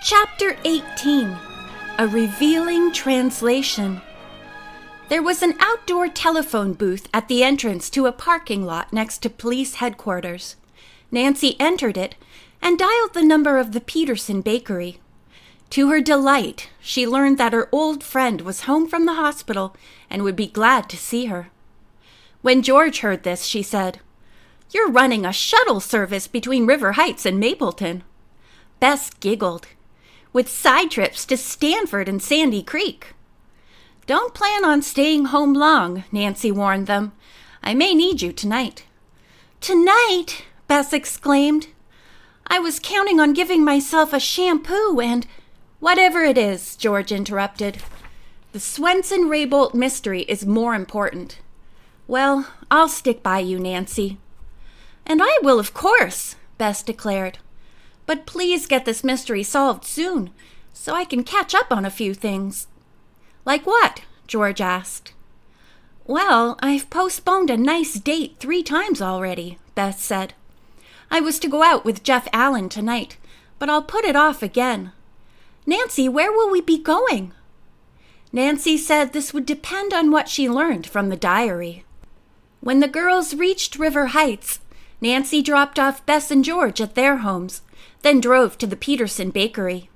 Chapter 18. A Revealing Translation. There was an outdoor telephone booth at the entrance to a parking lot next to police headquarters. Nancy entered it and dialed the number of the Peterson bakery. To her delight, she learned that her old friend was home from the hospital and would be glad to see her. When George heard this, she said, "You're running a shuttle service between River Heights and Mapleton." Bess giggled. "With side trips to Stanford and Sandy Creek." "Don't plan on staying home long," Nancy warned them. "I may need you tonight." "Tonight?" Bess exclaimed. "I was counting on giving myself a shampoo and—" "Whatever it is," George interrupted. "The Swenson Raybolt mystery is more important." "Well, I'll stick by you, Nancy." "And I will, of course," Bess declared. "But please get this mystery solved soon, so I can catch up on a few things." "Like what?" George asked. "Well, I've postponed a nice date 3 times already," Bess said. "I was to go out with Jeff Allen tonight, but I'll put it off again." "Nancy, where will we be going?" Nancy said this would depend on what she learned from the diary. When the girls reached River Heights, Nancy dropped off Bess and George at their homes, then drove to the Peterson bakery.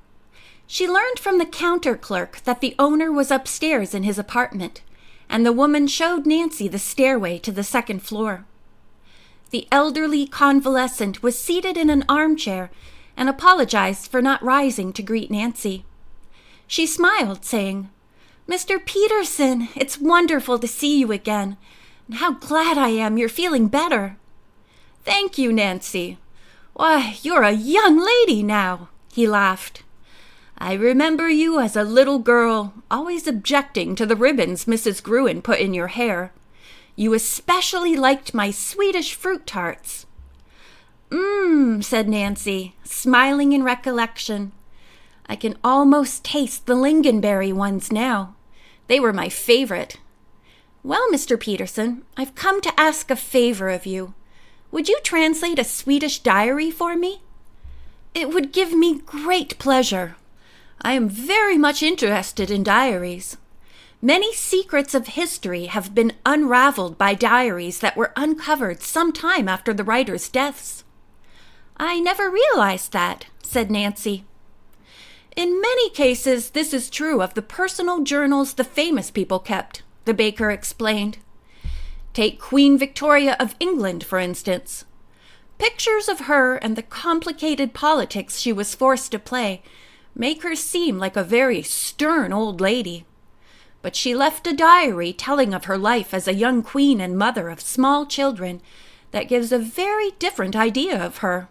She learned from the counter clerk that the owner was upstairs in his apartment, and the woman showed Nancy the stairway to the 2nd floor. The elderly convalescent was seated in an armchair and apologized for not rising to greet Nancy. She smiled, saying, "Mr. Peterson, it's wonderful to see you again, and how glad I am you're feeling better." "Thank you, Nancy. Why, you're a young lady now," he laughed. "I remember you as a little girl, always objecting to the ribbons Mrs. Gruen put in your hair. You especially liked my Swedish fruit tarts." Said Nancy, smiling in recollection. "I can almost taste the lingonberry ones now. They were my favorite." "Well, Mr. Peterson, I've come to ask a favor of you. Would you translate a Swedish diary for me?" "It would give me great pleasure. I am very much interested in diaries. Many secrets of history have been unraveled by diaries that were uncovered some time after the writers' deaths." "I never realized that," said Nancy. "In many cases, this is true of the personal journals the famous people kept," the baker explained. "Take Queen Victoria of England, for instance. Pictures of her and the complicated politics she was forced to play make her seem like a very stern old lady. But she left a diary telling of her life as a young queen and mother of small children that gives a very different idea of her.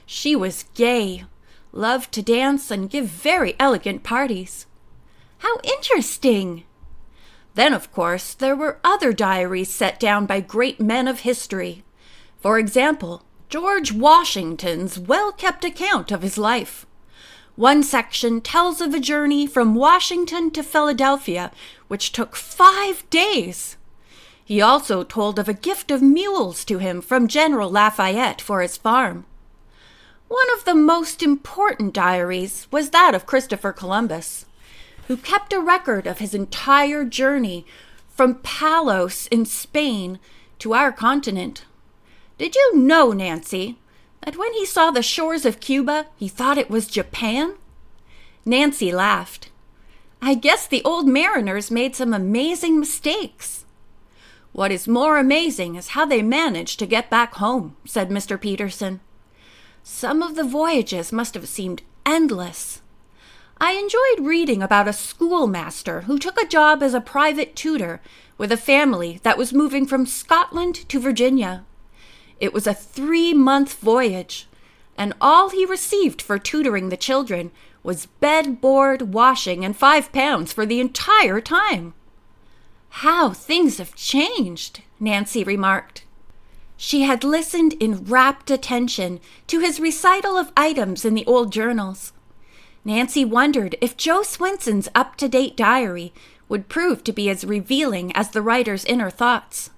She was gay, loved to dance and give very elegant parties." "How interesting!" Then, of course, there were other diaries set down by great men of history. For example, George Washington's well-kept account of his life. One section tells of a journey from Washington to Philadelphia, which took 5 days. He also told of a gift of mules to him from General Lafayette for his farm. One of the most important diaries was that of Christopher Columbus, who kept a record of his entire journey from Palos in Spain to our continent. Did you know, Nancy, that when he saw the shores of Cuba, he thought it was Japan? Nancy laughed. "I guess the old mariners made some amazing mistakes." "What is more amazing is how they managed to get back home," said Mr. Peterson. "Some of the voyages must have seemed endless. I enjoyed reading about a schoolmaster who took a job as a private tutor with a family that was moving from Scotland to Virginia. It was a 3-month voyage, and all he received for tutoring the children was bed, board, washing, and £5 for the entire time." "How things have changed," Nancy remarked. She had listened in rapt attention to his recital of items in the old journals. Nancy wondered if Joe Swenson's up-to-date diary would prove to be as revealing as the writer's inner thoughts.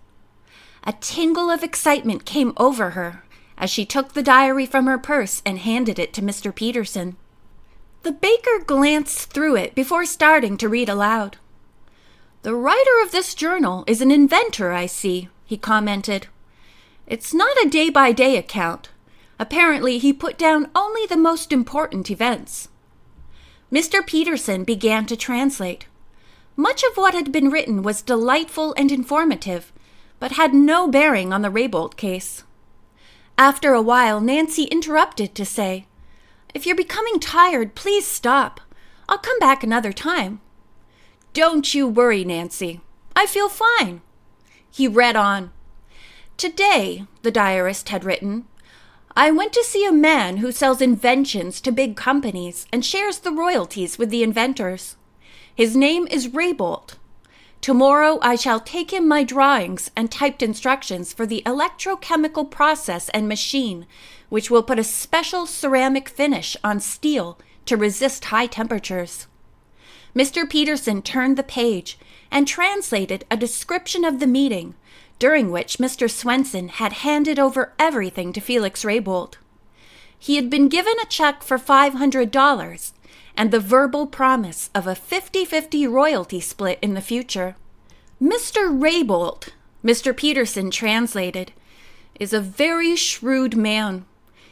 A tingle of excitement came over her as she took the diary from her purse and handed it to Mr. Peterson. The baker glanced through it before starting to read aloud. "The writer of this journal is an inventor, I see," he commented. "It's not a day-by-day account. Apparently, he put down only the most important events." Mr. Peterson began to translate. Much of what had been written was delightful and informative, but had no bearing on the Raybolt case. After a while, Nancy interrupted to say, "If you're becoming tired, please stop. I'll come back another time." "Don't you worry, Nancy. I feel fine." He read on. "Today," the diarist had written, "I went to see a man who sells inventions to big companies and shares the royalties with the inventors. His name is Raybolt. Tomorrow I shall take him my drawings and typed instructions for the electrochemical process and machine, which will put a special ceramic finish on steel to resist high temperatures." Mr. Peterson turned the page and translated a description of the meeting, during which Mr. Swenson had handed over everything to Felix Raybolt. He had been given a check for $500 and the verbal promise of a 50-50 royalty split in the future. "Mr. Raybolt," Mr. Peterson translated, "is a very shrewd man.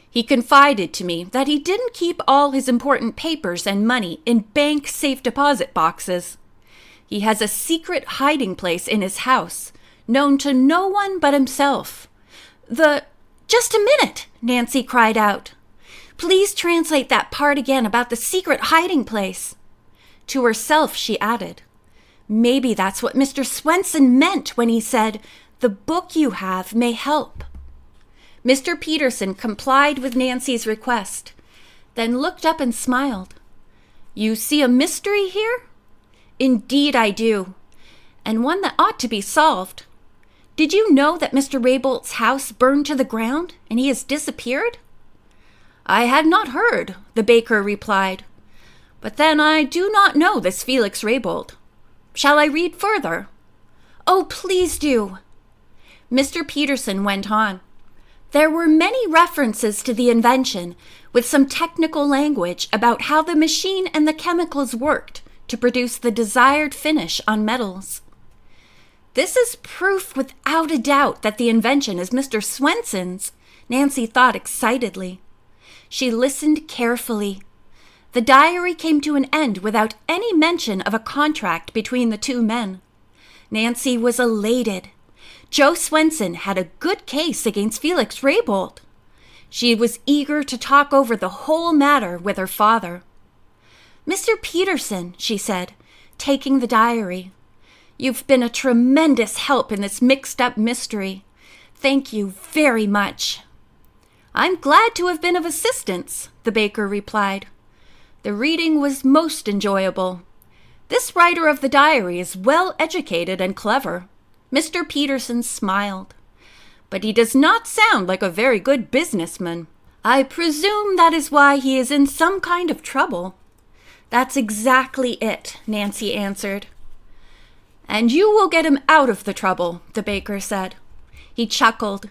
He confided to me that he didn't keep all his important papers and money in bank safe deposit boxes. He has a secret hiding place in his house, known to no one but himself. Just a minute," Nancy cried out. "Please translate that part again about the secret hiding place." To herself, she added, "Maybe that's what Mr. Swenson meant when he said, 'The book you have may help.'" Mr. Peterson complied with Nancy's request, then looked up and smiled. "You see a mystery here?" "Indeed I do, and one that ought to be solved. Did you know that Mr. Raybolt's house burned to the ground and he has disappeared?" "I had not heard," the baker replied. "But then I do not know this Felix Raybolt. Shall I read further?" "Oh, please do." Mr. Peterson went on. There were many references to the invention, with some technical language about how the machine and the chemicals worked to produce the desired finish on metals. "This is proof without a doubt that the invention is Mr. Swenson's," Nancy thought excitedly. She listened carefully. The diary came to an end without any mention of a contract between the two men. Nancy was elated. Joe Swenson had a good case against Felix Raybolt. She was eager to talk over the whole matter with her father. "Mr. Peterson," she said, taking the diary, "you've been a tremendous help in this mixed-up mystery. Thank you very much." "I'm glad to have been of assistance," the baker replied. "The reading was most enjoyable. This writer of the diary is well educated and clever." Mr. Peterson smiled. "But he does not sound like a very good businessman. I presume that is why he is in some kind of trouble." "That's exactly it," Nancy answered. "And you will get him out of the trouble," the baker said. He chuckled.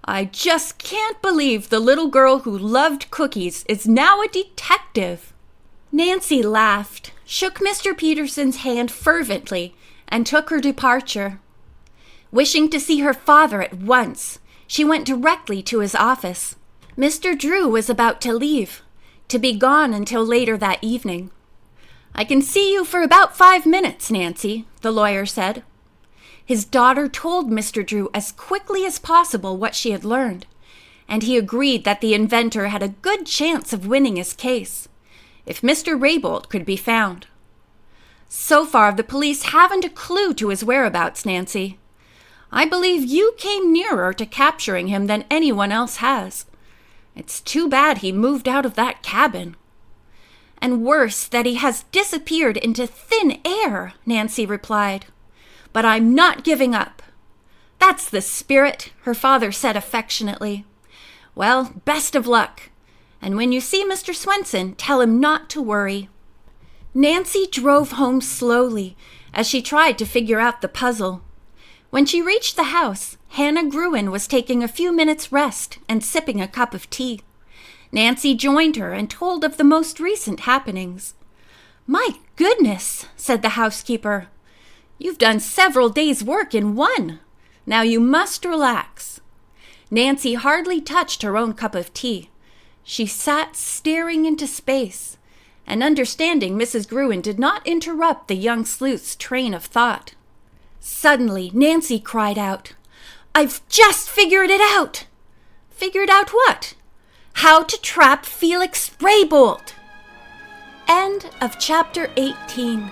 "I just can't believe the little girl who loved cookies is now a detective." Nancy laughed, shook Mr. Peterson's hand fervently, and took her departure. Wishing to see her father at once, she went directly to his office. Mr. Drew was about to leave, to be gone until later that evening. "I can see you for about 5 minutes, Nancy," the lawyer said. His daughter told Mr. Drew as quickly as possible what she had learned, and he agreed that the inventor had a good chance of winning his case, if Mr. Raybolt could be found. "So far, the police haven't a clue to his whereabouts, Nancy. I believe you came nearer to capturing him than anyone else has. It's too bad he moved out of that cabin." "And worse, that he has disappeared into thin air," Nancy replied. "But I'm not giving up." "That's the spirit," her father said affectionately. "Well, best of luck. And when you see Mr. Swenson, tell him not to worry." Nancy drove home slowly as she tried to figure out the puzzle. When she reached the house, Hannah Gruen was taking a few minutes' rest and sipping a cup of tea. Nancy joined her and told of the most recent happenings. "My goodness," said the housekeeper. "You've done several days' work in one. Now you must relax." Nancy hardly touched her own cup of tea. She sat staring into space, and understanding Mrs. Gruen did not interrupt the young sleuth's train of thought. Suddenly, Nancy cried out, "I've just figured it out!" "Figured out what?" "How to trap Felix Raybolt!" End of chapter 18.